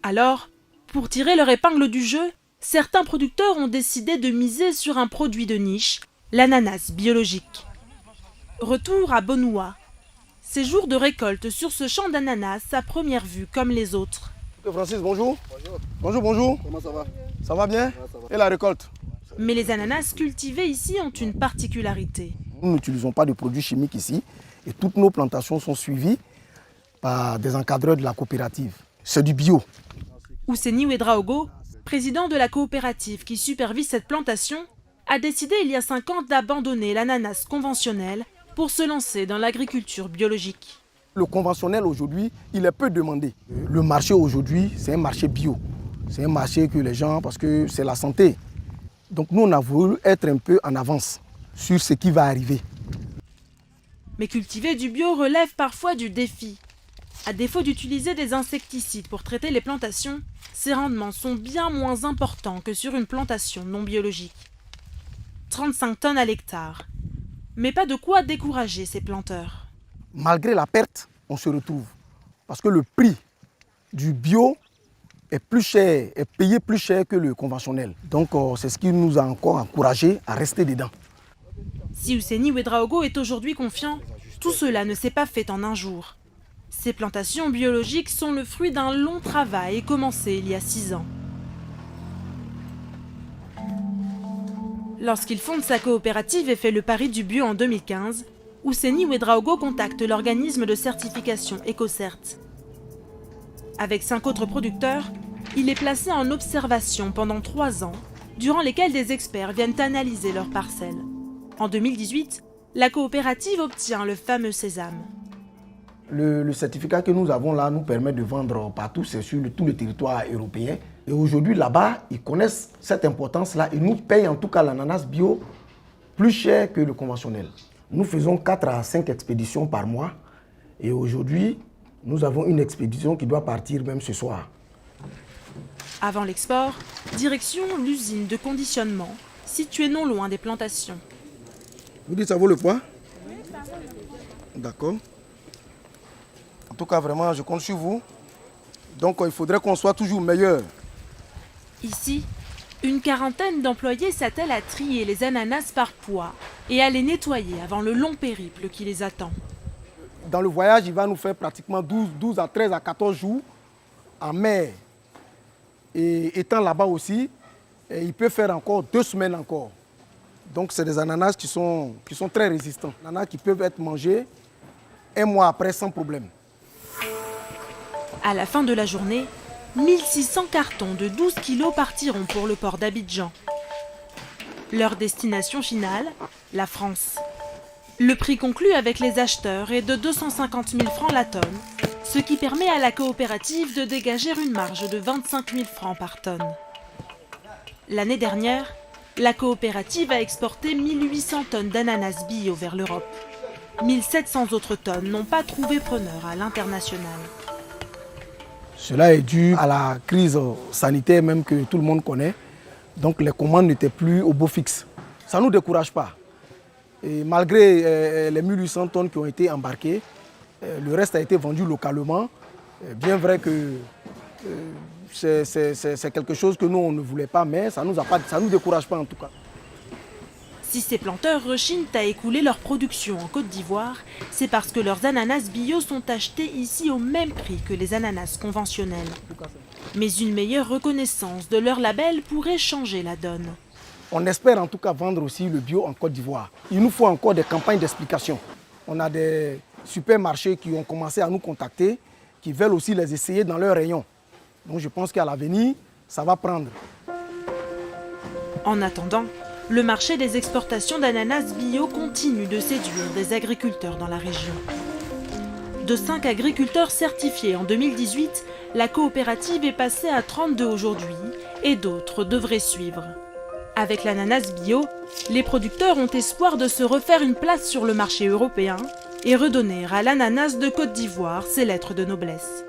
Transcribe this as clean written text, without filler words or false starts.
Alors, pour tirer leur épingle du jeu, certains producteurs ont décidé de miser sur un produit de niche, l'ananas biologique. Retour à Bonoua. Ces jours de récolte sur ce champ d'ananas à première vue comme les autres. Francis, bonjour. Bonjour. Bonjour. Comment ça va? Ça va bien? Ouais, ça va. Et la récolte? Mais les ananas cultivés ici ont une particularité. Nous n'utilisons pas de produits chimiques ici et toutes nos plantations sont suivies par des encadreurs de la coopérative. C'est du bio. Ousseni Ouedraogo, président de la coopérative qui supervise cette plantation, a décidé il y a 5 ans d'abandonner l'ananas conventionnel pour se lancer dans l'agriculture biologique. Le conventionnel aujourd'hui, il est peu demandé. Le marché aujourd'hui, c'est un marché bio. C'est un marché que les gens, parce que c'est la santé. Donc nous, on a voulu être un peu en avance sur ce qui va arriver. Mais cultiver du bio relève parfois du défi. À défaut d'utiliser des insecticides pour traiter les plantations, ces rendements sont bien moins importants que sur une plantation non biologique. 35 tonnes à l'hectare. Mais pas de quoi décourager ces planteurs. Malgré la perte, on se retrouve. Parce que le prix du bio est plus cher, est payé plus cher que le conventionnel. Donc c'est ce qui nous a encore encouragés à rester dedans. Si Ousseni Ouedraogo est aujourd'hui confiant, tout cela ne s'est pas fait en un jour. Ces plantations biologiques sont le fruit d'un long travail commencé il y a 6 ans. Lorsqu'il fonde sa coopérative et fait le pari du bio en 2015, Ousseni Ouedraogo contacte l'organisme de certification EcoCert. Avec 5 autres producteurs, il est placé en observation pendant 3 ans, durant lesquels des experts viennent analyser leurs parcelles. En 2018, la coopérative obtient le fameux sésame. Le certificat que nous avons là nous permet de vendre partout, c'est sur tout le territoire européen. Et aujourd'hui, là-bas, ils connaissent cette importance-là et nous payent en tout cas l'ananas bio plus cher que le conventionnel. Nous faisons 4 à 5 expéditions par mois et aujourd'hui, nous avons une expédition qui doit partir même ce soir. Avant l'export, direction l'usine de conditionnement, située non loin des plantations. Vous dites ça vaut le poids? Oui, ça vaut le poids. D'accord. En tout cas, vraiment, je compte sur vous. Donc, il faudrait qu'on soit toujours meilleur. Ici, une quarantaine d'employés s'attellent à trier les ananas par poids et à les nettoyer avant le long périple qui les attend. Dans le voyage, il va nous faire pratiquement 12 à 13 à 14 jours en mer. Et étant là-bas aussi, il peut faire encore 2 semaines encore. Donc, c'est des ananas qui sont très résistants. Des ananas qui peuvent être mangés 1 mois après sans problème. À la fin de la journée, 1600 cartons de 12 kilos partiront pour le port d'Abidjan. Leur destination finale, la France. Le prix conclu avec les acheteurs est de 250 000 francs la tonne, ce qui permet à la coopérative de dégager une marge de 25 000 francs par tonne. L'année dernière, la coopérative a exporté 1800 tonnes d'ananas bio vers l'Europe. 1700 autres tonnes n'ont pas trouvé preneur à l'international. Cela est dû à la crise sanitaire même que tout le monde connaît. Donc les commandes n'étaient plus au beau fixe. Ça ne nous décourage pas. Et malgré les 1800 tonnes qui ont été embarquées, le reste a été vendu localement. Bien vrai que c'est quelque chose que nous on ne voulait pas, mais ça ne nous décourage pas en tout cas. Si ces planteurs rechignent à écouler leur production en Côte d'Ivoire, c'est parce que leurs ananas bio sont achetés ici au même prix que les ananas conventionnels. Mais une meilleure reconnaissance de leur label pourrait changer la donne. On espère en tout cas vendre aussi le bio en Côte d'Ivoire. Il nous faut encore des campagnes d'explication. On a des supermarchés qui ont commencé à nous contacter, qui veulent aussi les essayer dans leurs rayons. Donc je pense qu'à l'avenir, ça va prendre. En attendant, le marché des exportations d'ananas bio continue de séduire des agriculteurs dans la région. De 5 agriculteurs certifiés en 2018, la coopérative est passée à 32 aujourd'hui et d'autres devraient suivre. Avec l'ananas bio, les producteurs ont espoir de se refaire une place sur le marché européen et redonner à l'ananas de Côte d'Ivoire ses lettres de noblesse.